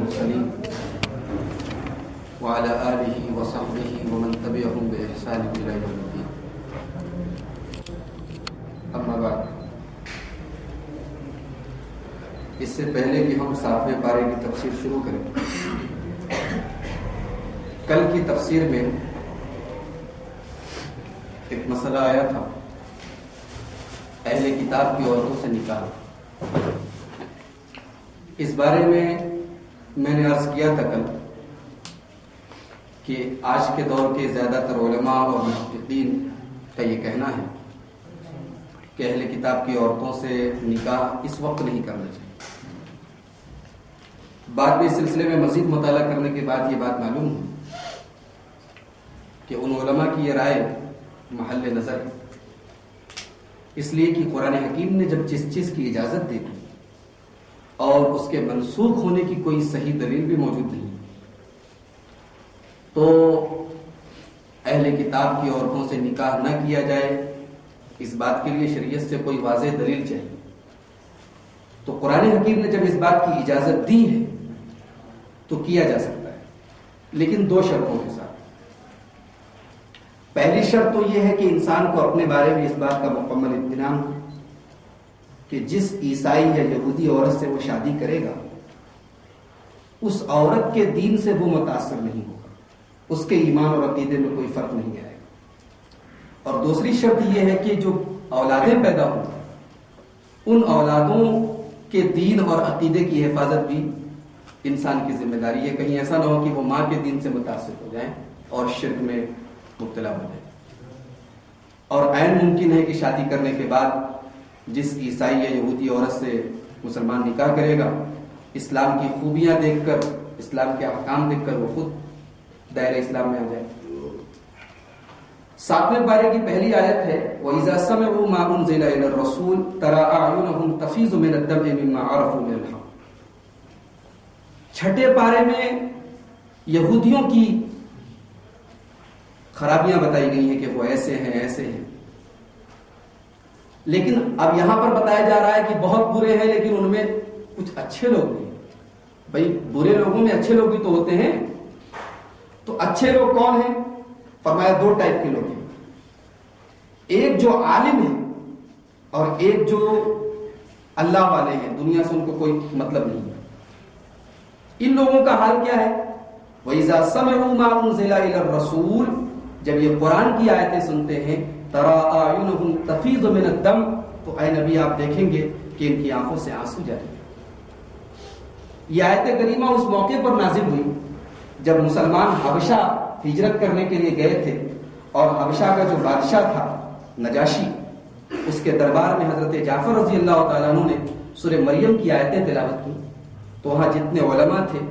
المرسلين وعلى آله وصحبه ومن تبعهم بإحسان إلى يوم الدين. اما بعد، اس سے پہلے کہ ہم 7ویں پارے کی تفسیر شروع کریں، کل کی تفسیر میں ایک مسئلہ آیا تھا اہل کتاب کی عورتوں سے نکاح. اس بارے میں نے عرض کیا تھا کل کہ آج کے دور کے زیادہ تر علماء اور محققین کا یہ کہنا ہے کہ اہل کتاب کی عورتوں سے نکاح اس وقت نہیں کرنا چاہیے. بعد میں اس سلسلے میں مزید مطالعہ کرنے کے بعد یہ بات معلوم ہوئی کہ ان علماء کی یہ رائے محل نظر ہے، اس لیے کہ قرآن حکیم نے جب جس چیز کی اجازت دے دی اور اس کے منسوخ ہونے کی کوئی صحیح دلیل بھی موجود نہیں، تو اہل کتاب کی عورتوں سے نکاح نہ کیا جائے، اس بات کے لیے شریعت سے کوئی واضح دلیل چاہیے. تو قرآن حکیم نے جب اس بات کی اجازت دی ہے تو کیا جا سکتا ہے، لیکن 2 شرطوں کے ساتھ. پہلی شرط تو یہ ہے کہ انسان کو اپنے بارے میں اس بات کا مکمل اطمینان ہو کہ جس عیسائی یا یہودی عورت سے وہ شادی کرے گا اس عورت کے دین سے وہ متاثر نہیں ہوگا، اس کے ایمان اور عقیدے میں کوئی فرق نہیں آئے گا. اور دوسری شرط یہ ہے کہ جو اولادیں پیدا ہوں ان اولادوں کے دین اور عقیدے کی حفاظت بھی انسان کی ذمہ داری ہے. کہیں ایسا نہ ہو کہ وہ ماں کے دین سے متاثر ہو جائیں اور شرک میں مبتلا ہو جائے. اور عین ممکن ہے کہ شادی کرنے کے بعد جس عیسائی یا یہودی عورت سے مسلمان نکاح کرے گا اسلام کی خوبیاں دیکھ کر، اسلام کے احکام دیکھ کر وہ خود دائرہ اسلام میں آ جائے. 7ویں پارے کی پہلی آیت ہے وَإِذَا سَمِعُوا مَا أُنزِلَ إِلَى الرَّسُولِ تَرَىٰ أَعْيُنَهُمْ تَفِيضُ مِنَ الدَّمْعِ مِمَّا عَرَفُوا مِنَ الْحَقِّ. 6 پارے میں یہودیوں کی خرابیاں بتائی گئی ہیں کہ وہ ایسے ہیں ایسے ہیں، لیکن اب یہاں پر بتایا جا رہا ہے کہ بہت برے ہیں لیکن ان میں کچھ اچھے لوگ بھی ہیں. بھائی برے لوگوں میں اچھے لوگ بھی تو ہوتے ہیں، تو اچھے لوگ کون ہیں؟ فرمایا 2 ٹائپ کے لوگ ہیں، ایک جو عالم ہے اور ایک جو اللہ والے ہیں، دنیا سے ان کو کوئی مطلب نہیں ہے. ان لوگوں کا حال کیا ہے؟ وَإِذَا سَمِعُوا مَا أُنزِلَ إِلَى الرَّسُولِ، جب یہ قرآن کی آیتیں سنتے ہیں تَرَىٰ أَعْيُنَهُمْ تَفِيضُ مِنَ الدَّمْعِ، تو اے نبی آپ دیکھیں گے کہ ان کی آنکھوں سے آنسو جاری ہیں. یہ آیت کریمہ اس موقع پر نازل ہوئی جب مسلمان حبشہ ہجرت کرنے کے لیے گئے تھے اور حبشہ کا جو بادشاہ تھا نجاشی، اس کے دربار میں حضرت جعفر رضی اللہ تعالیٰ عنہ نے سورہ مریم کی آیتیں تلاوت کی. تو وہاں جتنے علماء تھے،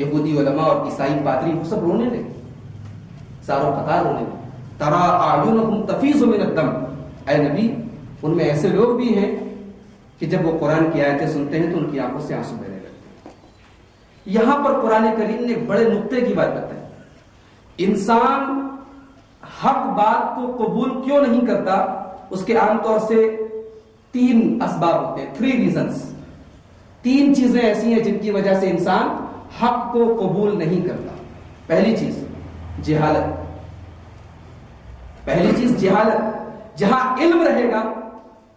یہودی علماء اور عیسائی پادری، وہ سب رونے لگے، ساروں قطار رونے لگے. تَرَىٰ أَعْيُنَهُمْ تَفِيضُ مِنَ الدَّمْعِ، اے نبی ان میں ایسے لوگ بھی ہیں کہ جب وہ قرآن کی آیتیں سنتے ہیں تو ان کی آنکھوں سے آنسو بہنے لگتے ہیں. یہاں پر قرآن کریم نے ایک بڑے نقطے کی بات بتائی. انسان حق بات کو قبول کیوں نہیں کرتا؟ اس کے عام طور سے 3 اسباب ہوتے ہیں، 3 reasons. 3 چیزیں ایسی ہیں جن کی وجہ سے انسان حق کو قبول نہیں کرتا. پہلی چیز جہالت. جہاں علم رہے گا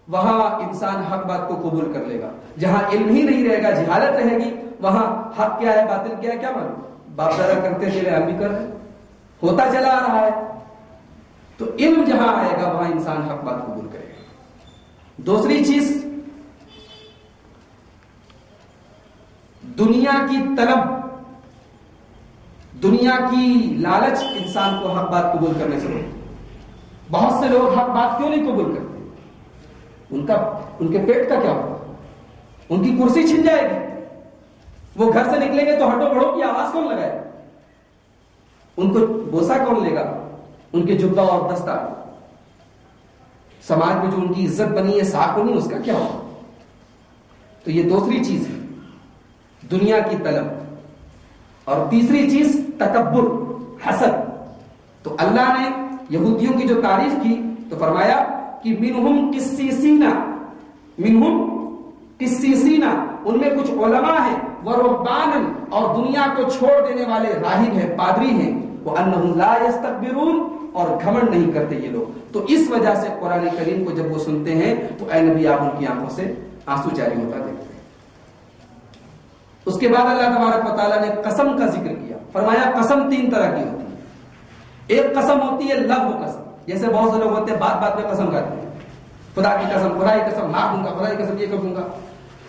وہاں انسان حق بات کو قبول کر لے گا. جہاں علم ہی نہیں رہے گا، جہالت رہے گی، وہاں حق کیا ہے باطل کیا ہے کیا معلوم. باپ دادا کرتے چلے ہم بھی کر رہے، ہوتا چلا آ رہا ہے. تو علم جہاں آئے گا وہاں انسان حق بات قبول کرے گا. دوسری چیز دنیا کی طلب، دنیا کی لالچ انسان کو حق بات قبول کرنے سے روکتی. بہت سے لوگ حق بات کیوں نہیں قبول کرتے؟ ان کے پیٹ کا کیا ہوگا؟ ان کی کرسی چھن جائے گی، وہ گھر سے نکلیں گے تو ہٹو بڑھو کی آواز کون لگائے گا؟ ان کو بوسا کون لے گا؟ ان کے جبہ اور دستہ، سماج میں جو ان کی عزت بنی ہے، ساکھ بنی، اس کا کیا ہوگا؟ تو یہ دوسری چیز ہے، دنیا کی طلب. اور تیسری چیز تکبر، حسد. تو اللہ نے یہودیوں کی جو تعریف کی تو فرمایا کہ منہم قسیسین، ان میں کچھ علماء ہیں ورہبان، اور دنیا کو چھوڑ دینے والے راہب ہیں، پادری ہیں، وَأَنَّهُمْ لَا يَسْتَكْبِرُونَ، اور گھمنڈ نہیں کرتے یہ لوگ. تو اس وجہ سے قرآن کریم کو جب وہ سنتے ہیں تو اے نبی آپ ان کی آنکھوں سے آنسو جاری ہوتا دیکھتے ہیں. اس کے بعد اللہ تبارک و تعالیٰ نے قسم کا ذکر کیا. فرمایا قسم تین طرح کی ہوتی ہے. ایک قسم ہوتی ہے لغو قسم، جیسے بہت سے لوگ ہوتے ہیں بات بات میں قسم کھاتے ہیں، خدا کی قسم، خدا کی قسم مار دوں گا، خدا کی قسم یہ کر دوں گا.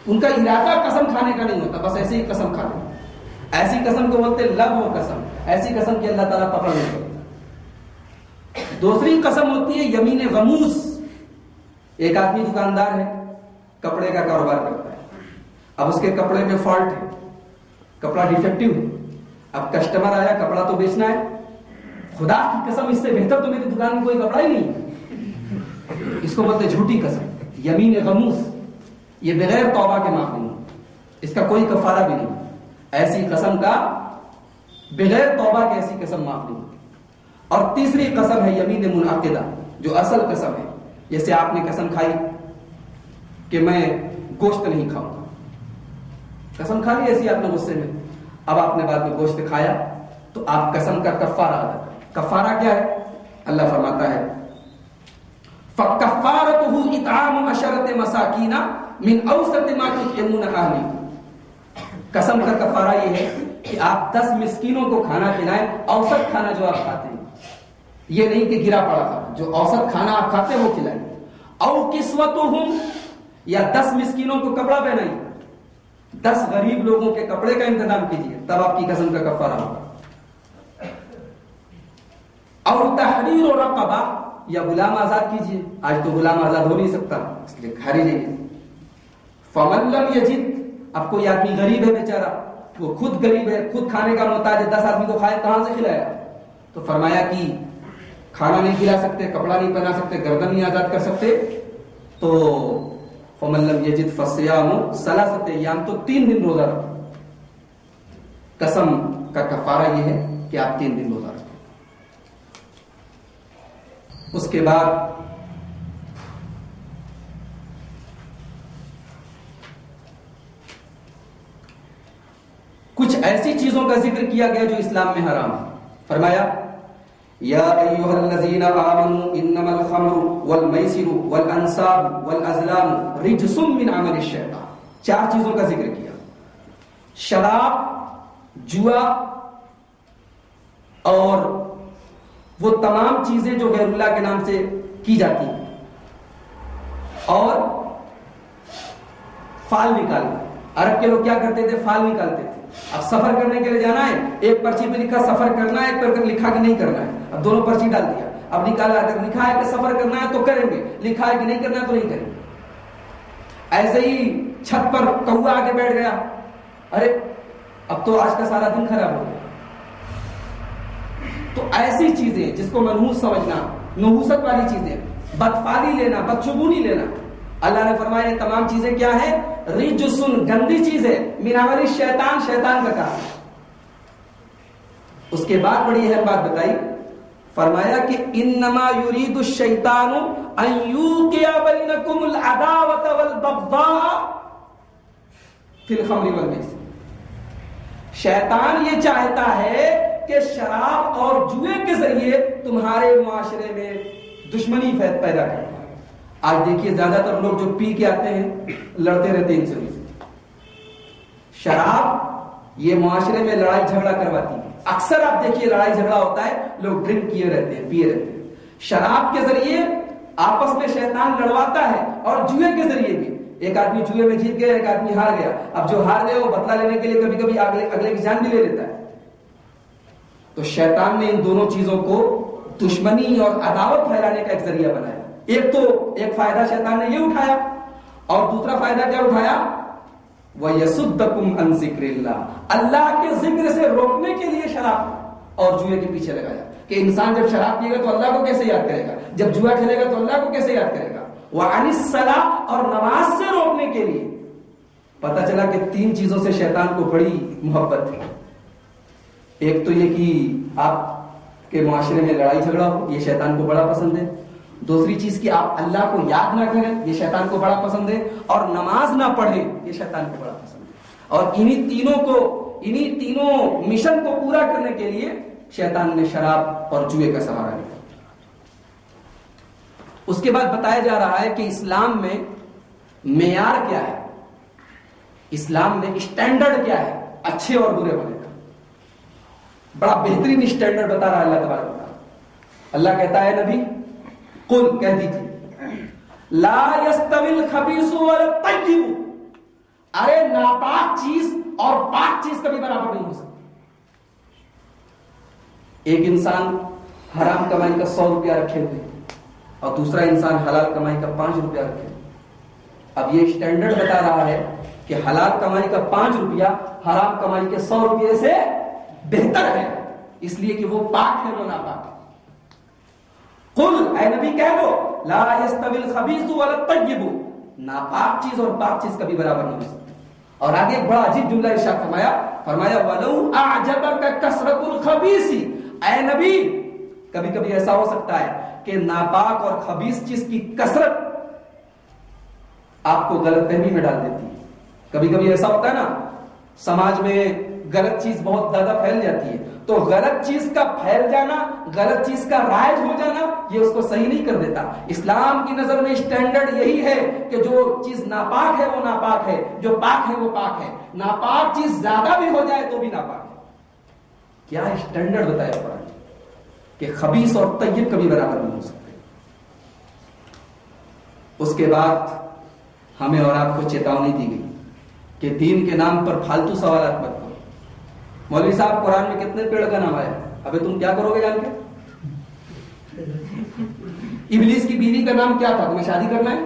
ان کا ارادہ قسم کھانے کا نہیں ہوتا، بس ایسے ہی قسم کھا لیں. ایسی قسم کو بولتے ہیں لغو قسم، ایسی قسم کی اللہ تعالیٰ پکڑ نہیں کرتا. دوسری قسم ہوتی ہے یمین غموس. ایک آدمی دکاندار ہے، کپڑے کا کاروبار کرتا ہے. اب اس کے کپڑے میں فالٹ ہے، کپڑا ڈیفیکٹو ہے. اب کسٹمر آیا، کپڑا تو بیچنا ہے. خدا کی قسم اس سے بہتر تو میری دکان میں کوئی کپڑا ہی نہیں. اس کو بولتے جھوٹی قسم، یمین غموس. یہ بغیر توبہ کے معاف نہیں، اس کا کوئی کفارہ بھی نہیں. ایسی قسم کا بغیر توبہ کے ایسی قسم معاف نہیں. اور تیسری قسم ہے یمین منعقدہ، جو اصل قسم ہے. جیسے آپ نے قسم کھائی کہ میں گوشت نہیں کھاؤں گا، قسم کھا لی ایسی آپ نے غصے میں. اب آپ نے بعد میں گوشت کھایا تو آپ قسم کا کفارہ ادا کریں. کفارہ کیا ہے؟ اللہ فرماتا ہے فَكَفَّارَتُهُ إِطْعَامُ عَشَرَةِ مَسَاكِينَ مِنْ أَوْسَطِ مَا تُطْعِمُونَ أَهْلِكُمْ. قسم کا کفارہ یہ ہے کہ آپ 10 مسکینوں کو کھانا کھلائیں، اوسط کھانا جو آپ کھاتے ہیں، یہ نہیں کہ گرا پڑا کھانا، جو اوسط کھانا آپ کھاتے ہیں وہ کھلائیں. او کسوتہم، یا 10 مسکینوں کو کپڑا پہنائیں، 10 غریب لوگوں کے کپڑے کا انتظام کیجیے، تب آپ کی قسم کا کفارہ ہوگا. اور تحریر رقبہ، یا غلام آزاد کیجیے. آج تو غلام آزاد ہو نہیں سکتا، اس لیے کھا لیجیے. فمن لم یجد، اب کوئی آدمی غریب ہے بیچارہ، وہ خود غریب ہے، خود کھانے کا محتاج ہے، 10 آدمی کو کھائے کہاں سے کھلائے گا؟ تو فرمایا کہ کھانا نہیں کھلا سکتے، کپڑا نہیں پہنا سکتے، گردن نہیں آزاد کر سکتے، تو فمن لم یجد فصیام ثلاثۃ ایام، تو 3 دن روزہ رکھو. قسم کا کفارہ یہ ہے کہ آپ 3 دن روزہ رکھو. اس کے بعد کچھ ایسی چیزوں کا ذکر کیا گیا جو اسلام میں حرام ہے. فرمایا یا ایھا الذین آمنوا انما الخمر والمیسر والانصاب والازلام رجس من عمل الشیطان. 4 چیزوں کا ذکر کیا. شراب، جوا اور وہ تمام چیزیں جو غیر اللہ کے نام سے کی جاتی ہیں، اور فال نکالنا. عرب کے لوگ کیا کرتے تھے؟ فال نکالتے تھے. اب سفر کرنے کے لیے جانا ہے، ایک پرچی پہ لکھا سفر کرنا ہے، ایک پر لکھا کہ نہیں کرنا ہے. اب دونوں پرچی ڈال دیا. اب نکالا، اگر لکھا ہے کہ سفر کرنا ہے تو کریں گے، لکھا ہے کہ نہیں کرنا ہے تو نہیں کریں گے. ایسے ہی چھت پر کوا آ کے بیٹھ گیا، ارے اب تو آج کا سارا دن خراب ہو گیا. تو ایسی چیزیں جس کو منحوس سمجھنا، نحوست والی چیزیں، بدفالی لینا، بدشگونی لینا، اللہ نے فرمایا یہ تمام چیزیں کیا ہیں؟ رجسن، گندی چیز ہے، من عمل الشیطان، شیطان کا کام. اس کے بعد بڑی اہم بات بتائی. فرمایا کہ انما یرید الشیطان ان یوقع بینکم العداوۃ والبغضاء فی الخمر والمیسر. شیطان یہ چاہتا ہے کہ شراب اور جوئے کے ذریعے تمہارے معاشرے میں دشمنی پیدا کرنا. آج دیکھیے زیادہ تر لوگ جو پی کے آتے ہیں لڑتے رہتے ہیں ان سے. شراب یہ معاشرے میں لڑائی جھگڑا کرواتی ہے. اکثر آپ دیکھیے لڑائی جھگڑا ہوتا ہے، لوگ ڈرنک کیے رہتے ہیں، پیے رہتے ہیں. شراب کے ذریعے آپس میں شیطان لڑواتا ہے، اور جوئے کے ذریعے بھی. ایک آدمی جوئے میں جیت گیا، ایک آدمی ہار گیا. اب جو ہار گیا وہ بدلہ لینے کے لیے کبھی کبھی اگلے کی جان بھی لے لیتا ہے. تو شیطان نے ان دونوں چیزوں کو دشمنی اور عداوت پھیلانے کا ایک ذریعہ بنایا. ایک فائدہ شیطان نے یہ اٹھایا، اور دوسرا فائدہ کیا اٹھایا؟ وَيَسُدَّكُمْ عَنْ ذِكْرِ اللَّهِ، اللہ کے ذکر سے روکنے کے لیے شراب اور جوئے کے پیچھے لگایا. کہ انسان جب شراب پیے گا تو اللہ کو کیسے یاد کرے گا، جب جوا کھیلے گا تو اللہ کو کیسے یاد کرے گا. وَعَنِ الصَّلَاةِ، اور نماز سے روکنے کے لیے. پتہ چلا کہ 3 چیزوں سے شیطان کو بڑی محبت تھی. ایک تو یہ کہ آپ کے معاشرے میں لڑائی جھگڑا ہو، یہ شیطان کو بڑا پسند ہے. دوسری چیز کہ آپ اللہ کو یاد نہ کریں، یہ شیطان کو بڑا پسند ہے. اور نماز نہ پڑھیں، یہ شیطان کو بڑا پسند ہے. اور انہی تینوں کو انہی تینوں مشن کو پورا کرنے کے لیے شیطان نے شراب اور جوئے کا سہارا لیا۔ اس کے بعد بتایا جا رہا ہے کہ اسلام میں معیار کیا ہے، اسلام میں اسٹینڈرڈ کیا ہے اچھے اور برے ہونے کا۔ بڑا بہترین اسٹینڈرڈ بتا رہا ہے اللہ تبارک و تعالیٰ۔ اللہ کہتا ہے نبی قل، کہہ دیجیے، لا یستوی الخبیث والطیب، ارے ناپاک چیز اور پاک چیز کبھی برابر نہیں ہو سکتی۔ ایک انسان حرام کمائی کا 100 روپیہ رکھے ہوئے اور دوسرا انسان حلال کمائی کا 5 روپیہ رکھے۔ اب یہ اسٹینڈرڈ بتا رہا ہے کہ حلال کمائی کا 5 روپیہ حرام کمائی کے 100 روپیے سے بہتر ہے، اس لیے کہ وہ پاک ہے، وہ ناپاک ہے۔ قل، اے نبی کہہ دو، لا یستوی الخبیث والطیب، ناپاک چیز اور پاک چیز کبھی برابر نہیں ہو سکتی۔ اور آگے ایک بڑا عجیب جملہ ارشاد فرمایا وَلَوْ أَعْجَبَكَ كَثْرَةُ الْخَبِيثِ، اے نبی کبھی کبھی ایسا ہو سکتا ہے کہ ناپاک اور خبیث چیز کی کثرت آپ کو غلط فہمی میں ڈال دیتی ہے۔ کبھی کبھی ایسا ہوتا ہے نا، سماج میں غلط چیز بہت زیادہ پھیل جاتی ہے، تو غلط چیز کا پھیل جانا، غلط چیز کا رائج ہو جانا، یہ اس کو صحیح نہیں کر دیتا۔ اسلام کی نظر میں اسٹینڈرڈ یہی ہے کہ جو چیز ناپاک ہے وہ ناپاک ہے، جو پاک ہے وہ پاک ہے۔ ناپاک چیز زیادہ بھی ہو جائے تو بھی ناپاک ہے۔ کیا اسٹینڈرڈ بتایا قرآن کہ خبیث اور طیب کبھی برابر نہیں ہو سکتے۔ اس کے بعد ہمیں اور آپ کو چیتاونی دی گئی کہ دین کے نام پر فالتو سوالات مت کرو۔ مولوی صاحب قرآن میں کتنے پیڑ کا نام آیا؟ ابھی تم کیا کرو گے جان کے؟ ابلیس کی بیوی کا نام کیا تھا؟ تمہیں شادی کرنا ہے؟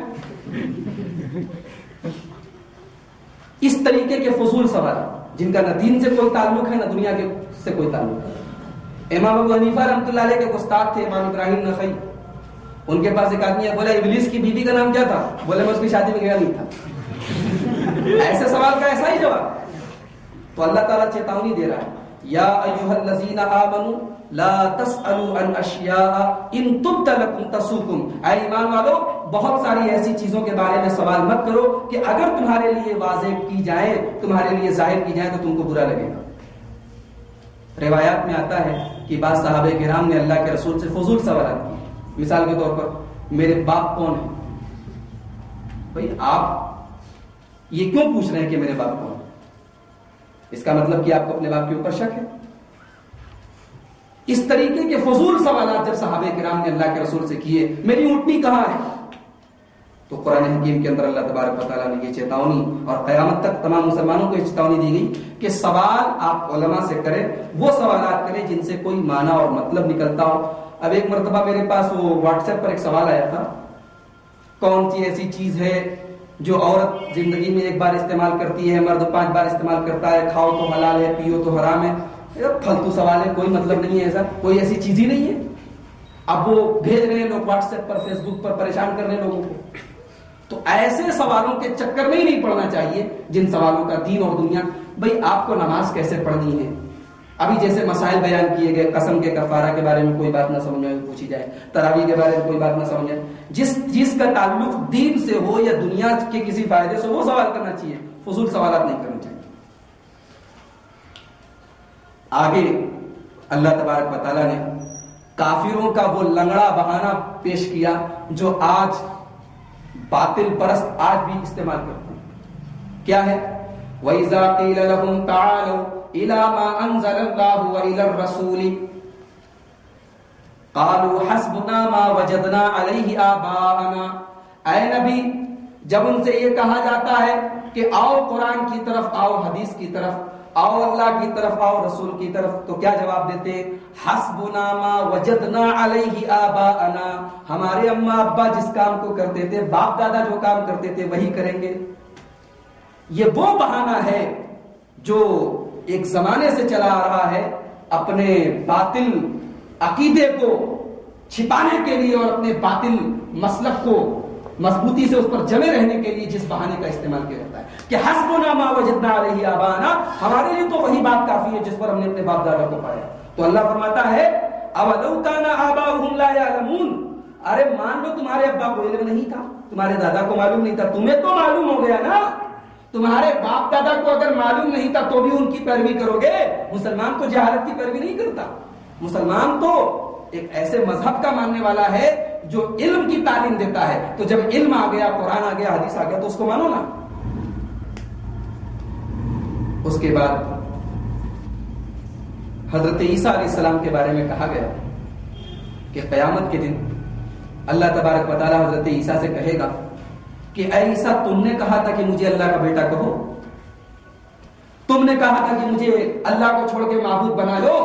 اس طریقے کے فضول سوال جن کا نہ دین سے کوئی تعلق ہے نہ دنیا کے سے کوئی تعلق ہے۔ امام ابو حنیفہ رحمۃ اللہ علیہ کے استاد تھے امام ابراہیم نخعی، ان کے پاس ایک آدمی بولا ابلیس کی بیوی کا نام کیا تھا؟ بولے میں اس کی شادی میں گیا نہیں تھا۔ ایسے سوال کا ایسا ہی جواب۔ تو اللہ تعالیٰ چیتاونی دے رہا ہے، یا ایھا الذین آمنوا لا تسألوا عن اشیاء ان تبد لکم تسؤکم، اے ایمان والو بہت ساری ایسی چیزوں کے بارے میں سوال مت کرو کہ اگر تمہارے لیے واضح کی جائیں، تمہارے لیے ظاہر کی جائیں تو تم کو برا لگے گا۔ روایات میں آتا ہے کہ بعض صحابہ کرام نے اللہ کے رسول سے فضول سوالات کیے، مثال کے طور پر میرے باپ کون ہیں؟ بھائی آپ یہ کیوں پوچھ رہے ہیں کہ میرے باپ کون ہیں؟ اس کا مطلب کہ آپ کو اپنے باپ کے اوپر شک ہے۔ اس طریقے کے فضول سوالات جب صحابہ کرام نے اللہ کے رسول سے کیے، میری اونٹنی کہاں ہے، تو قرآن حکیم کے اندر اللہ تبارک و تعالیٰ نے یہ چیتاونی اور قیامت تک تمام مسلمانوں کو یہ چیتاونی دی گئی کہ سوال آپ علماء سے کریں، وہ سوالات کریں جن سے کوئی معنی اور مطلب نکلتا ہو۔ اب ایک مرتبہ میرے پاس وہ واٹس ایپ پر ایک سوال آیا تھا، کون سی ایسی چیز ہے جو عورت زندگی میں ایک بار استعمال کرتی ہے، مرد 5 بار استعمال کرتا ہے، کھاؤ تو حلال ہے، پیو تو حرام ہے؟ پھلتو سوال ہے، کوئی مطلب نہیں ہے، ایسا کوئی ایسی چیز ہی نہیں ہے۔ اب وہ بھیج رہے ہیں لوگ واٹس ایپ پر، فیس بک پر، پریشان کر رہے ہیں لوگوں کو۔ تو ایسے سوالوں کے چکر میں ہی نہیں پڑنا چاہیے جن سوالوں کا دین اور دنیا، بھئی آپ کو نماز کیسے پڑھنی ہے، ابھی جیسے مسائل بیان کیے گئے، قسم کے کفارہ کے بارے میں کوئی بات نہ سمجھ میں پوچھی جائے، تراویح کے بارے میں کوئی بات نہ سمجھ آئے، جس چیز کا تعلق دین سے ہو یا دنیا کے کسی فائدے سے وہ سوال کرنا چاہیے، فضول سوالات نہیں کرنے چاہیے۔ آگے اللہ تبارک و تعالیٰ نے کافروں کا وہ لنگڑا بہانہ پیش کیا جو آج باطل پرست آج بھی استعمال کرتے ہیں۔ کیا ہے؟ وَإِذَا قِيلَ لَهُمْ تَعَالَوْا إِلَى مَا أَنزَلَ اللَّهُ وَإِلَى الرَّسُولِ قَالُوا حَسْبُنَا مَا وَجَدْنَا عَلَيْهِ آبَاءَنَا، اے نبی جب ان سے یہ کہا جاتا ہے کہ آؤ قرآن کی طرف، آؤ حدیث کی طرف، آؤ اللہ کی طرف، آؤ رسول کی طرف، تو کیا جواب دیتے؟ حسبنا ما وجدنا علیہ آباءنا، ہمارے اماں ابا جس کام کو کرتے تھے، باپ دادا جو کام کرتے تھے وہی کریں گے۔ یہ وہ بہانہ ہے جو ایک زمانے سے چلا آ رہا ہے اپنے باطل عقیدے کو چھپانے کے لیے اور اپنے باطل مسلک کو مضبوطی سے اس پر جمے رہنے کے لیے جس بہانے کا استعمال کیا جاتا ہے کہ حسبنا ما وجدنا علیہ آباءنا، ہمارے لیے تو وہی بات کافی ہے جس پر ہم نے اپنے باپ دادا کو پایا۔ تو اللہ فرماتا ہے اولو کان آباؤہم لا یعلمون، ارے مان لو تمہارے ابا کو علم نہیں تھا، تمہارے دادا کو معلوم نہیں تھا، تمہیں تو معلوم ہو گیا نا، تمہارے باپ دادا کو اگر معلوم نہیں تھا تو بھی ان کی پیروی کرو گے؟ مسلمان تو جہالت کی پیروی نہیں کرتا. مسلمان تو ایک ایسے مذہب کا ماننے والا ہے جو علم کی تعلیم دیتا ہے. تو جب علم آ گیا، قرآن آ گیا، حدیث آ گیا، تو اس کو مانو نا. اس کے بعد حضرت عیسیٰ علیہ السلام کے بارے میں کہا گیا کہ قیامت کے دن اللہ تبارک و تعالی حضرت عیسیٰ سے کہے گا کہ اے عیسیٰ، تم نے کہا تھا کہ مجھے اللہ کا بیٹا کہو، تم نے کہا تھا کہ مجھے اللہ کو چھوڑ کے معبود بنا لو.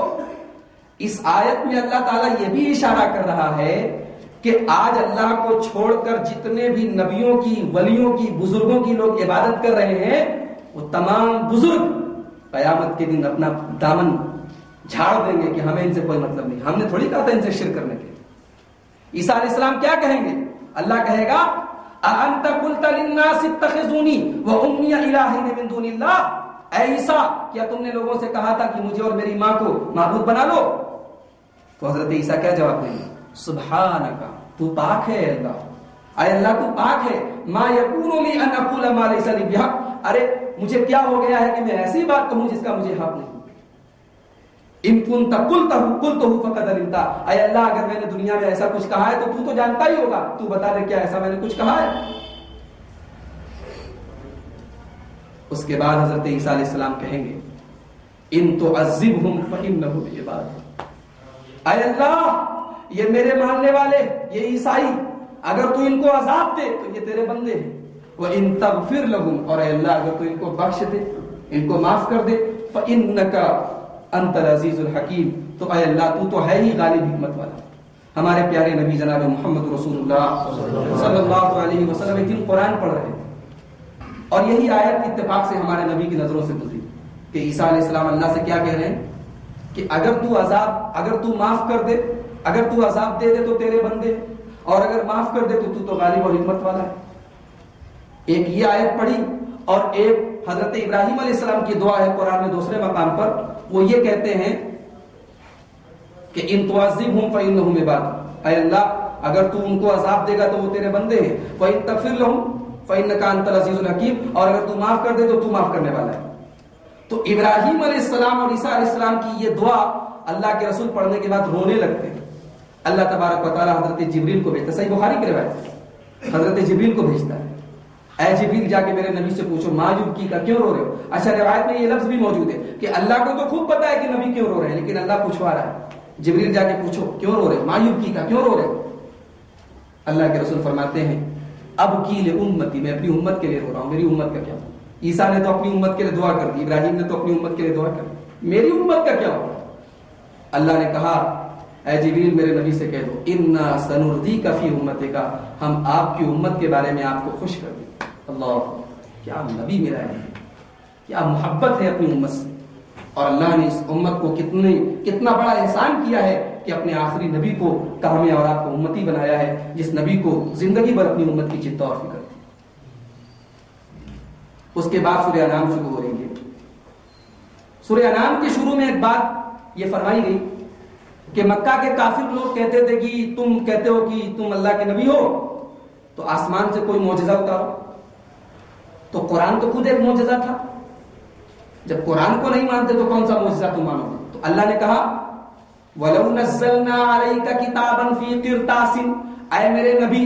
اس آیت میں اللہ تعالیٰ یہ بھی اشارہ کر رہا ہے کہ آج اللہ کو چھوڑ کر جتنے بھی نبیوں کی، ولیوں کی، بزرگوں کی لوگ عبادت کر رہے ہیں، وہ تمام بزرگ قیامت کے دن اپنا دامن جھاڑ دیں گے کہ ہمیں ان سے کوئی مطلب نہیں، ہم نے تھوڑی کہا تھا ان سے شرک کرنے کے. عیسیٰ علیہ السلام کیا کہیں گے؟ اللہ کہے گا اَأَنْتَ قُلْتَ لِلنَّاسِ اتَّخِذُونِي وَأُمِّيَ إِلَٰهَيْنِ مِن دُونِ اللَّهِ. اے عیسیٰ، کیا تم نے لوگوں سے کہا تھا کہ مجھے اور میری ماں کو معبود بنا لو؟ تو حضرت عیسیٰ کیا جواب دیں گے؟ سبحانک، تو پاک ہے اللہ، اے اللہ تو پاک ہے. ما یکون لی ان اقول ما لیس لی بحق. ارے مجھے کیا ہو گیا ہے کہ میں ایسی بات کہوں جس کا مجھے حق نہیں. ان کنت قلتہ فقد علمتا. اے اللہ، اگر میں نے دنیا میں ایسا کچھ کہا ہے تو تو جانتا ہی ہوگا. تو بتا دے کیا ایسا میں نے کچھ کہا ہے؟ اس کے بعد حضرت عیسیٰ علیہ السلام کہیں گے ان تعذبہم فانہم عبادک. اے اللہ، یہ میرے ماننے والے، یہ عیسائی، اگر تو ان کو عذاب دے تو یہ تیرے بندے ہیں. وَإِن تَغْفِرْ لَهُمْ، اور اے اللہ اگر تو ان کو بخش دے، ان کو معاف کر دے، فَإِنَّكَ انت العزیز الحکیم، تو اے اللہ تو ہے ہی غالب حکمت والا. ہمارے پیارے نبی جناب محمد رسول اللہ صلی اللہ علیہ وسلم ایک دن قرآن پڑھ رہے تھے اور یہی آیت اتفاق سے ہمارے نبی کی نظروں سے گزری کہ عیسیٰ علیہ السلام اللہ سے کیا کہہ رہے ہیں کہ اگر تو معاف کر دے، اگر تو عذاب دے دے تو تیرے بندے، اور اگر معاف کر دے تو غالب اور حکمت والا ہے. ایک یہ آیت پڑھی اور ایک حضرت ابراہیم علیہ السلام کی دعا ہے قرآن میں دوسرے مقام پر. وہ یہ کہتے ہیں کہ ان تعذبہم فانہم عبادک، اے اللہ اگر تو ان کو عذاب دے گا تو وہ تیرے بندے ہیں. وان تغفر لہم فانک انت العزیز الحکیم، اور اگر تو معاف کر دے تو معاف کرنے والا ہے. تو ابراہیم علیہ السلام اور عیسیٰ علیہ السلام کی یہ دعا اللہ کے رسول پڑھنے کے بعد رونے لگتے ہیں. اللہ تبارک و تعالی حضرت جبریل کو بھیجتا ہے. صحیح بخاری کی روایت، حضرت جبریل کو بھیجتا ہے، اے جبریل جا کے میرے نبی سے پوچھو ما یبکی کا کیوں رو رہے ہو. اچھا روایت میں یہ لفظ بھی موجود ہے کہ اللہ کو تو خوب پتا ہے کہ نبی کیوں رو رہے ہیں، لیکن اللہ پوچھوا رہا ہے جبریل جا کے پوچھو کیوں رو رہے، ما یبکی کا کیوں رو رہے. اللہ کے رسول فرماتے ہیں اب کی لامتی، میں اپنی امت کے لیے رو رہا ہوں، میری امت کا کیا. عیسیٰ نے تو اپنی امت کے لیے دعا کر دی، ابراہیم نے تو اپنی امت کے لیے دعا کر دی، میری امت کا کیا ہوگا. اللہ نے کہا اے جبریل میرے نبی سے کہہ دو انا سنردیک فی امتک، ہم آپ کی امت کے بارے میں آپ کو خوش کر دیں. اللہ، کیا نبی میرا ہے، کیا محبت ہے اپنی امت سے. اور اللہ نے اس امت کو کتنا بڑا احسان کیا ہے کہ اپنے آخری نبی کو کام اور آپ کو امتی بنایا ہے، جس نبی کو زندگی بھر اپنی امت کی چنتا اور فکر تھی. اس کے بعد سورہ انعام شروع ہو رہی ہے. سورہ انعام کے شروع میں ایک بات یہ فرمائی گئی کہ مکہ کے کافر لوگ کہتے تھے کہ تم کہتے ہو کہ تم اللہ کے نبی ہو تو آسمان سے کوئی معجزہ اتارو. تو قرآن تو خود ایک معجزہ تھا، جب قرآن کو نہیں مانتے تو کون سا معجزہ تم مانو گے. تو اللہ نے کہا وَلَوْ نَزَّلْنَا عَلَيْكَ كِتَابًا فِي قِرْطَاسٍ، اے میرے نبی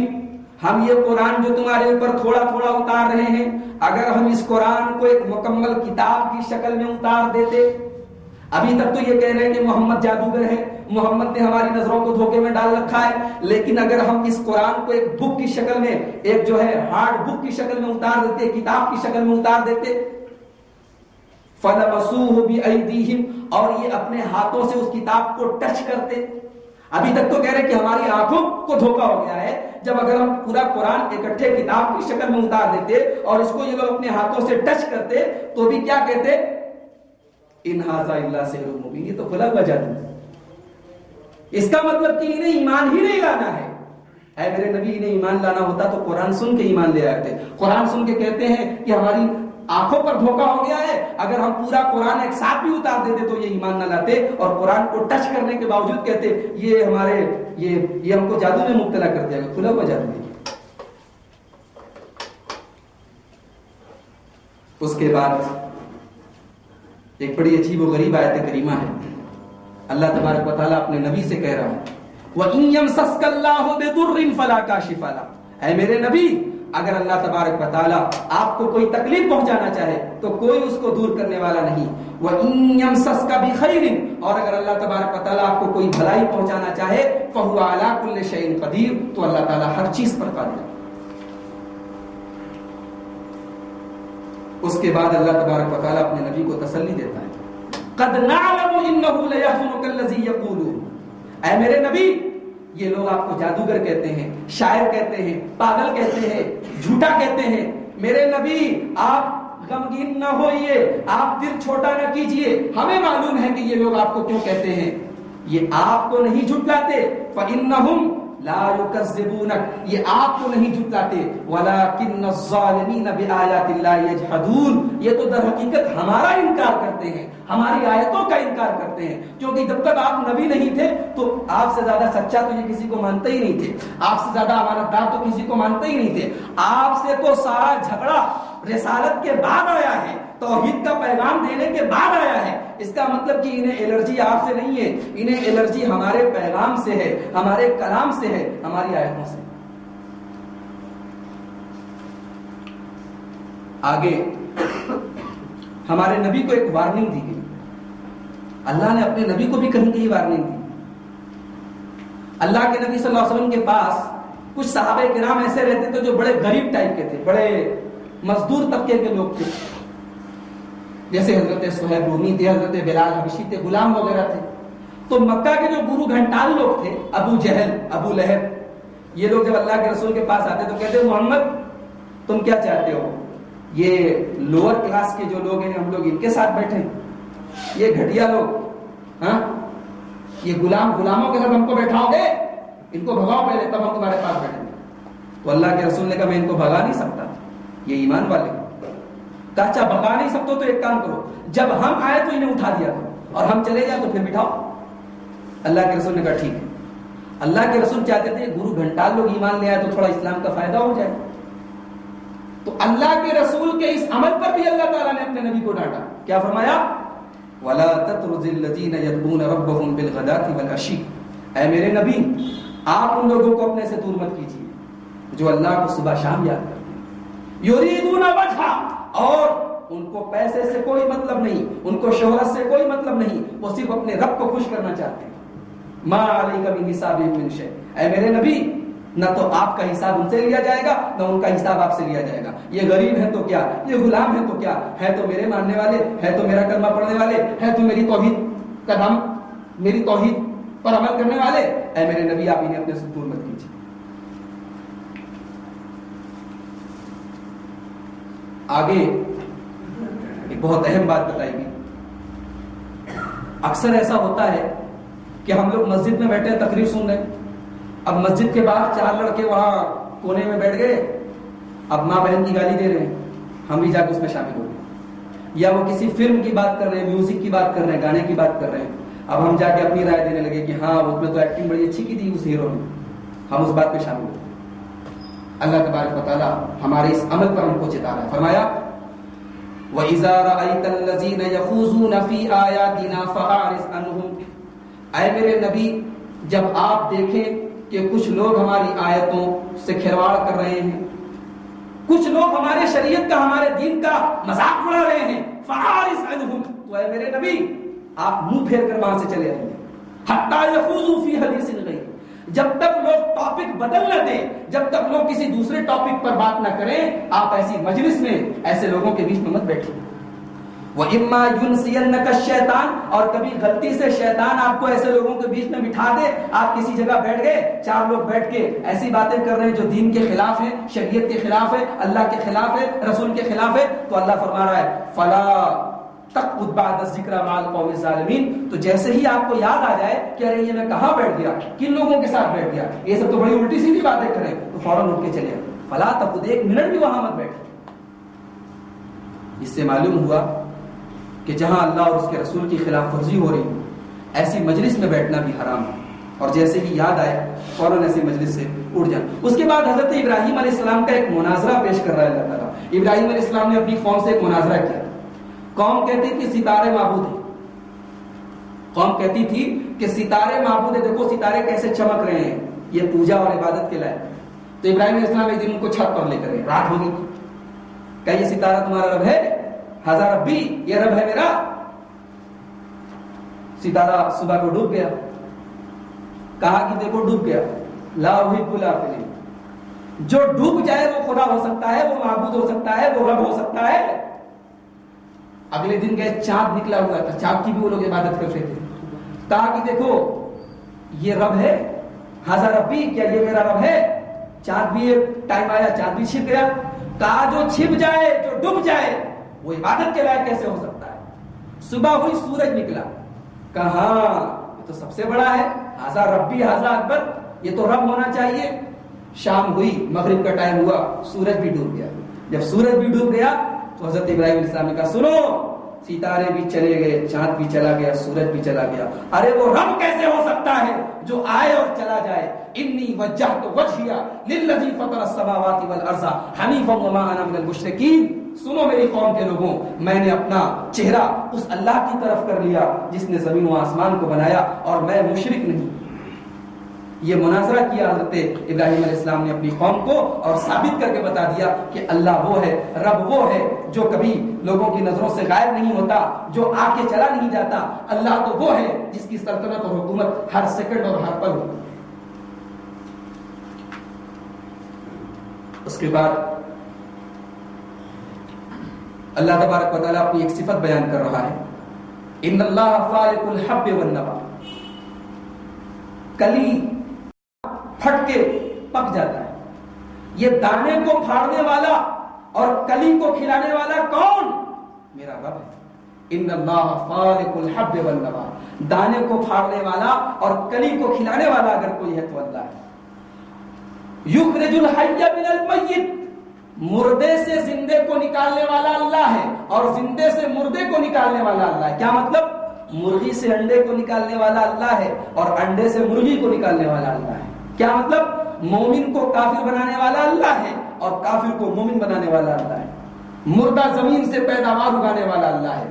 ہم یہ قرآن جو تمہارے اوپر تھوڑا تھوڑا اتار رہے ہیں، اگر ہم اس قرآن کو ایک مکمل کتاب کی شکل میں اتار دیتے. ابھی تک تو یہ کہہ رہے ہیں کہ محمد جادوگر ہے، محمد نے ہماری نظروں کو دھوکے میں ڈال رکھا ہے، لیکن اگر ہم اس قرآن کو ایک بک کی شکل میں، ایک جو ہے ہارڈ بک کی شکل میں اتار دیتے، کتاب کی شکل میں اتار دیتے، فَلَمَسُوهُ بِأَيْدِيهِمْ، اور یہ اپنے ہاتھوں سے اس کتاب کو ٹچ کرتے. ابھی تک تو کہہ رہے کہ ہماری آنکھوں کو دھوکا ہو گیا ہے، جب اگر ہم پورا قرآن اکٹھے کتاب کی شکل میں اتار دیتے اور اس کو یہ لوگ اپنے ہاتھوں سے ٹچ کرتے تو بھی کیا کہتے، ان ھذا الا سحر مبین، یہ تو کھلا ہوا جادو ہے. اس کا مطلب کہ انہیں ایمان ہی نہیں لانا ہے. اے میرے نبی انہیں ایمان لانا ہوتا تو قرآن سن کے ایمان لے آتے. قرآن سن کے کہتے ہیں کہ ہماری آنکھوں پر دھوکا ہو گیا ہے، اگر ہم پورا قرآن ایک ساتھ بھی اتار دیتے تو یہ ایمان نہ لاتے، اور قرآن کو ٹچ کرنے کے باوجود کہتے یہ ہمارے یہ ہم کو جادو میں مبتلا کر دیا گا. کھلا ہوا جادو ہے. اس کے بعد ایک بڑی عجیب و غریب آیت کریمہ ہے. اللہ تبارک و تعالیٰ اپنے نبی سے کہہ رہا ہے وَإِن يَمْسَسْكَ اللَّهُ بِضُرٍّ فَلَا كَاشِفَ لَهُ. اے میرے نبی، اگر اللہ تبارک و تعالیٰ آپ کو کوئی تکلیف پہنچانا چاہے تو کوئی اس کو دور کرنے والا نہیں. وَإِن يَمْسَسْكَ بِخَيْرٍ، اور اگر اللہ تبارک و تعالیٰ آپ کو کوئی بھلائی پہنچانا چاہے فَهُوَ عَلَى كُلِّ شَيْءٍ قَدِيرٌ، تو اللہ تعالیٰ ہر چیز پر قادر ہے. اس کے بعد اللہ تبارک و تعالیٰ اپنے نبی کو تسلی دیتا ہے قَدْ نَعْلَمُ إِنَّهُ لَيَحْزُنُكَ الَّذِي يَقُولُونَ. اے میرے نبی، یہ لوگ آپ کو جادوگر کہتے ہیں، شاعر کہتے ہیں، پاگل کہتے ہیں، جھوٹا کہتے ہیں. میرے نبی آپ غمگین نہ ہوئیے، آپ دل چھوٹا نہ کیجئے. ہمیں معلوم ہے کہ یہ لوگ آپ کو کیوں کہتے ہیں. یہ آپ کو نہیں جھٹلاتے. فَإِنَّهُمْ لَا يُكَذِّبُونَكَ، یہ آپ کو نہیں جھٹلاتے. وَلَكِنَّ الظَّالِمِينَ بِآيَاتِ اللَّهِ يَجْحَدُونَ، یہ تو در حقیقت ہمارا انکار کرتے ہیں، ہماری آیتوں کا انکار کرتے ہیں. کیونکہ جب تک آپ نبی نہیں تھے تو آپ سے زیادہ سچا تو یہ کسی کو مانتے ہی نہیں تھے، آپ سے زیادہ امانت دار تو کسی کو مانتے ہی نہیں تھے. آپ سے تو سارا جھگڑا رسالت کے بعد آیا ہے، توحید کا پیغام دینے کے بعد آیا ہے. اس کا مطلب کہ انہیں الرجی آپ سے نہیں ہے، انہیں الرجی ہمارے پیغام سے ہے، ہمارے کلام سے ہے، ہماری آیتوں سے. آگے ہمارے نبی کو ایک وارننگ دی گئی. اللہ نے اپنے نبی کو بھی کہیں کہیں وارننگ دی. اللہ کے نبی صلی اللہ علیہ وسلم کے پاس کچھ صحابہ کرام ایسے رہتے تھے جو بڑے غریب ٹائپ کے تھے، بڑے مزدور طبقے کے لوگ تھے. جیسے حضرت صہیب رومی تھے، حضرت بلال حبشی تھے، غلام وغیرہ تھے. تو مکہ کے جو گرو گھنٹال لوگ تھے، ابو جہل، ابو لہب، یہ لوگ جب اللہ کے رسول کے پاس آتے تو کہتے محمد تم کیا چاہتے ہو؟ یہ لوور کلاس کے جو لوگ ہیں ہم لوگ ان کے ساتھ بیٹھے، یہ گھٹیا لوگ، ہاں یہ غلاموں کے ساتھ ہم کو بیٹھاؤ گے؟ ان کو بھگاؤ پہلے تب ہم تمہارے پاس بیٹھیں گے. تو اللہ کے رسول نے کہا میں ان کو بھگا نہیں سکتا، یہ ایمان والے. اچھا بھگا نہیں سکتے تو ایک کام کرو، جب ہم آئے تو انہیں اٹھا دیا کرو اور ہم چلے جائیں تو پھر بٹھاؤ. اللہ کے رسول نے کہا ٹھیک ہے. اللہ کے رسول چاہتے تھے گرو گھنٹال لوگ ایمان لے آئے تو تھوڑا اسلام کا فائدہ ہو جائے. تو اللہ کے رسول کے اس عمل پر بھی اللہ تعالیٰ نے اپنے نبی کو ڈانٹا. کیا فرمایا؟ وَلَا تَطْرُدِ الَّذِينَ يَدْعُونَ رَبَّهُمْ بِالْغَدَاةِ وَالْعَشِيِّ. اے میرے نبی، آپ ان لوگوں کو اپنے سے دور مت کیجیے جو اللہ کو صبح شام یاد کرتے ہیں. یریدون وجہہ، اور ان کو پیسے سے کوئی مطلب نہیں، ان کو شہرت سے کوئی مطلب نہیں، وہ صرف اپنے رب کو خوش کرنا چاہتے ہیں. ما علیک من حسابہم من شیء. اے میرے نبی، نہ تو آپ کا حساب ان سے لیا جائے گا نہ ان کا حساب آپ سے لیا جائے گا. یہ غریب ہے تو کیا، یہ غلام ہے تو کیا، ہے تو میرے ماننے والے، ہے تو میرا کلمہ پڑھنے والے، ہے تو میری توحید کا دم، میری توحید پر عمل کرنے والے. اے میرے نبی آپ انہیں اپنے سے دور مت کیجیے. آگے ایک بہت اہم بات بتائی گئی. اکثر ایسا ہوتا ہے کہ ہم لوگ مسجد میں بیٹھے تقریر سن رہے ہیں، اب مسجد کے باہر 4 لڑکے وہاں کونے میں بیٹھ گئے، اب ماں بہن کی گالی دے رہے ہیں، ہم بھی جا کے اس میں شامل ہو گئے. یا وہ کسی فلم کی بات کر رہے ہیں، میوزک کی بات کر رہے ہیں، گانے کی بات کر رہے ہیں، اب ہم جا کے اپنی رائے دینے لگے کہ ہاں اس میں تو ایکٹنگ بڑی اچھی کی تھی اس ہیرو نے، ہم اس بات پہ شامل ہو گئے. اللہ تبارک و تعالیٰ ہمارے اس عمل پر ہم کو چتا رہا ہے. فرمایا وَإِذَا رَأَيْتَ الَّذِينَ يَخُوضُونَ فِي آيَاتِنَا فَأَعْرِضْ عَنْهُمْ. اے میرے نبی، جب آپ دیکھیں کہ کچھ لوگ ہماری آیتوں سے کھلواڑ کر رہے ہیں، کچھ لوگ ہمارے شریعت کا، ہمارے دین کا مذاق اڑا رہے ہیں، فَأَعْرِضْ عَنْهُمْ، تو اے میرے نبی آپ منہ پھیر کر وہاں سے چلے آئیے. حَتَّى يَخُوضُوا فِي حَدِيثٍ غَيْرِهِ، جب تک لوگ ٹاپک بدل نہ دیں، جب تک لوگ کسی دوسرے ٹاپک پر بات نہ کریں، آپ ایسی مجلس میں ایسے لوگوں کے بیچ میں مت بیٹھیں. وَإِمَّا يُنْسِيَنَّكَ الشَّيْطَانُ، اور کبھی غلطی سے شیطان آپ کو ایسے لوگوں کے بیچ میں بٹھا دے، آپ کسی جگہ بیٹھ گئے، 4 لوگ بیٹھ کے ایسی باتیں کر رہے ہیں جو دین کے خلاف ہے، شریعت کے خلاف ہے، اللہ کے خلاف ہے، رسول کے خلاف ہے، تو اللہ فرما رہا ہے فَلَا تَقْعُدْ بَعْدَ الذِّكْرَ مَعَ الْقَوْمِ الظَّالِمِينَ. تو جیسے ہی آپ کو یاد آ جائے کہ ارے یہ میں کہاں بیٹھ گیا، کن لوگوں کے ساتھ بیٹھ گیا، یہ سب تو بڑی الٹی سیدھی باتیں کریں، تو فوراً اٹھ کے چلے. فَلَا تَقْعُدْ، 1 منٹ بھی وہاں مت بیٹھے. اس سے معلوم ہوا کہ جہاں اللہ اور اس کے رسول کی خلاف ورزی ہو رہی، ایسی مجلس میں بیٹھنا بھی حرام ہے. اور جیسے ہی یاد آئے فوراً ایسے مجلس سے اٹھ جائیں. اس کے بعد حضرت ابراہیم علیہ السلام کا ایک مناظرہ پیش کر رہا ہے اللہ تعالیٰ. ابراہیم علیہ السلام نے اپنی قوم سے ایک مناظرہ کیا. قوم کہتی تھی ستارے معبود ہیں. قوم کہتی تھی کہ ستارے معبود ہیں, دیکھو ستارے کیسے چمک رہے ہیں, یہ پوجا اور عبادت کے لائق. تو ابراہیم علیہ السلام ایک دن ان کو چھت پر لے کر گئے, رات ہوگی. کیا یہ ستارہ تمہارا رب ہے؟ ھذا ربی, یہ رب ہے میرا. ستارہ صبح کو ڈوب گیا. کہا کہ دیکھو ڈوب گیا. لا احب الافلین, جو ڈوب جائے وہ خدا ہو سکتا ہے, وہ معبود ہو سکتا ہے, وہ رب ہو سکتا ہے. اگلے دن گئے, چاند نکلا ہوا تھا, چاند کی بھی وہ لوگ عبادت کرتے تھے. کہا کہ دیکھو یہ رب ہے, ھذا ربی, کیا یہ میرا رب ہے؟ چاند بھی ایک ٹائم آیا, چاند بھی چھپ گیا. کہا جو چھپ جائے, جو ڈوب جائے, وہ عبادت کے لائق کیسے ہو سکتا ہے؟ صبح ہوئی, سورج نکلا. کہا یہ تو سب سے بڑا ہے, ھذا ربی ھذا اکبر, یہ تو رب ہونا چاہیے. شام ہوئی, مغرب کا ٹائم ہوا, سورج بھی ڈوب گیا. جب سورج بھی ڈوب گیا تو حضرت ابراہیم علیہ السلام نے کہا سنو, ستارے بھی چلے گئے, چاند بھی چلا گیا, سورج بھی چلا گیا, ارے وہ رب کیسے ہو سکتا ہے جو آئے اور چلا جائے؟ انی وجہت وجہی للذی فطر السماوات والارض حنیفا وما انا من المشرکین. سنو میری قوم کے لوگوں, میں نے اپنا چہرہ اس اللہ کی طرف کر لیا جس نے زمین و آسمان کو بنایا, اور میں مشرک نہیں. یہ مناظرہ کیا حضرت ابراہیم علیہ السلام نے اپنی قوم کو, اور ثابت کر کے بتا دیا کہ اللہ وہ ہے, رب وہ ہے جو کبھی لوگوں کی نظروں سے غائب نہیں ہوتا, جو آ کے چلا نہیں جاتا. اللہ تو وہ ہے جس کی سلطنت اور حکومت ہر سیکنڈ اور ہر پل ہوتی. اس کے بعد اللہ تبارک و تعالیٰ اپنی ایک صفت بیان کر رہا ہے, ان اللہ فالق الحب والنوى, کلی پھٹ کے پک جاتا ہے. یہ دانے کو پھاڑنے والا اور کلی کو کھلانے والا کون؟ میرا رب ہے. ان اللہ فالق الحب والنوى, دانے کو پھاڑنے والا اور کلی کو کھلانے والا اگر کوئی ہے تو اللہ ہے. یخرج الحی من المیت, مردے سے زندے کو نکالنے والا اللہ ہے, اور زندے سے مردے کو نکالنے والا اللہ ہے. کیا مطلب؟ مرغی سے انڈے کو نکالنے والا اللہ ہے, اور انڈے سے مرغی کو نکالنے والا اللہ ہے. کیا مطلب؟ مومن کو کافر بنانے والا اللہ ہے, اور کافر کو مومن بنانے والا اللہ ہے. مردہ زمین سے پیداوار اگانے والا اللہ ہے.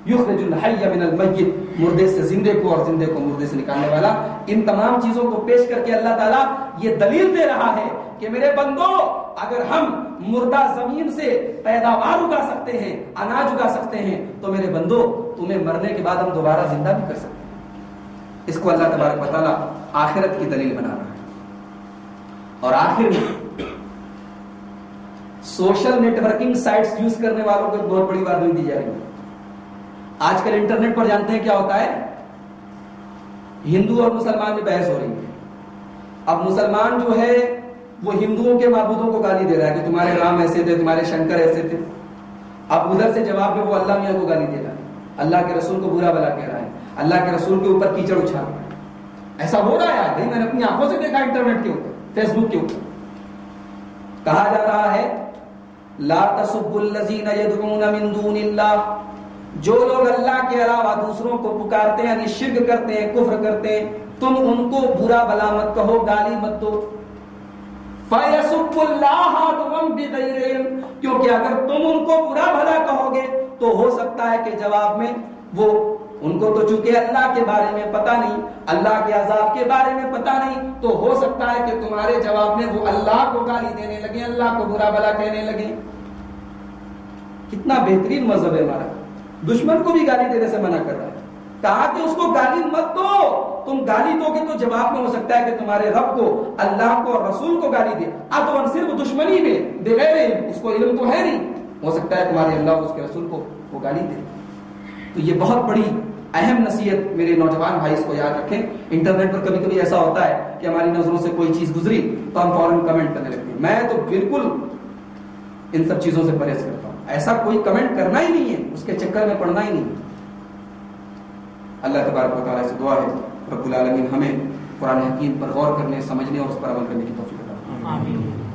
یخرج الحی من المیت, مردے سے زندے کو اور زندے کو مردے سے نکالنے والا. ان تمام چیزوں کو پیش کر کے اللہ تعالیٰ یہ دلیل دے رہا ہے کہ میرے بندو, اگر ہم مردہ زمین سے پیداوار اگا سکتے ہیں, اناج اگا سکتے ہیں, تو میرے بندو تمہیں مرنے کے بعد ہم دوبارہ زندہ بھی کر سکتے ہیں. اس کو اللہ تبارک و تعالیٰ آخرت کی دلیل بنا رہا ہے. اور آخر میں social networking sites use کرنے والوں کو ایک بہت بڑی وارننگ دی جا رہی ہے. آج کل انٹرنیٹ پر جانتے ہیں کیا ہوتا ہے؟ ہندو اور مسلمان میں بحث ہو رہی ہے. اب مسلمان جو ہے وہ ہندوؤں کے معبودوں کو گالی دے رہا ہے کہ تمہارے رام ایسے تھے, تمہارے شنکر ایسے تھے. اب ادھر سے جواب میں وہ اللہ میاں کو گالی دے رہا ہے, اللہ کے رسول کو برا بلا کہہ رہا ہے, اللہ کے رسول کے اوپر کیچڑ اچھال رہا ہے. ایسا ہو رہا ہے, میں نے اپنی آنکھوں سے دیکھا انٹرنیٹ کے اوپر, فیس بک کے اوپر. کہا جا رہا ہے لا تسبوا الذین یدعون من دون اللہ, جو لوگ اللہ کے علاوہ دوسروں کو پکارتے ہیں, یعنی شرک کرتے ہیں, کفر کرتے ہیں, تم ان کو برا بلا مت کہو, گالی مت دو. فَيَسُبُّ اللَّهَ عَدْوًا بِغَيْرِ عِلْمٍ, کیونکہ اگر تم ان کو برا بھلا کہو گے تو ہو سکتا ہے کہ جواب میں وہ, ان کو تو چونکہ اللہ کے بارے میں پتہ نہیں, اللہ کے عذاب کے بارے میں پتہ نہیں, تو ہو سکتا ہے کہ تمہارے جواب میں وہ اللہ کو گالی دینے لگے, اللہ کو برا بھلا کہنے لگے. کتنا بہترین مذہب ہے ہمارا, دشمن کو بھی گالی دینے سے منع کر رہا ہے. کہا کہ اس کو گالی مت دو, تم گالی دو گے تو جواب میں ہو سکتا ہے کہ تمہارے رب کو, اللہ کو اور رسول کو گالی دے. اب صرف دشمنی میں بغیر علم, اس کو علم تو ہے نہیں, ہو سکتا ہے تمہارے اللہ اور اس کے رسول کو وہ گالی دے. تو یہ بہت بڑی اہم نصیحت میرے نوجوان بھائی اس کو یاد رکھیں. انٹرنیٹ پر کبھی کبھی ایسا ہوتا ہے کہ ہماری نظروں سے کوئی چیز گزری تو ہم فوراً کمنٹ کرنے لگتے ہیں. میں تو بالکل ان سب چیزوں سے پرہیز کرتا ہوں. ایسا کوئی کمنٹ کرنا ہی نہیں ہے, اس کے چکر میں پڑنا ہی نہیں. اللہ تبارک و تعالیٰ سے دعا ہے رب العالمین ہمیں قرآن حکیم پر غور کرنے, سمجھنے اور اس پر عمل کرنے کی توفیق عطا فرمائے. آمین.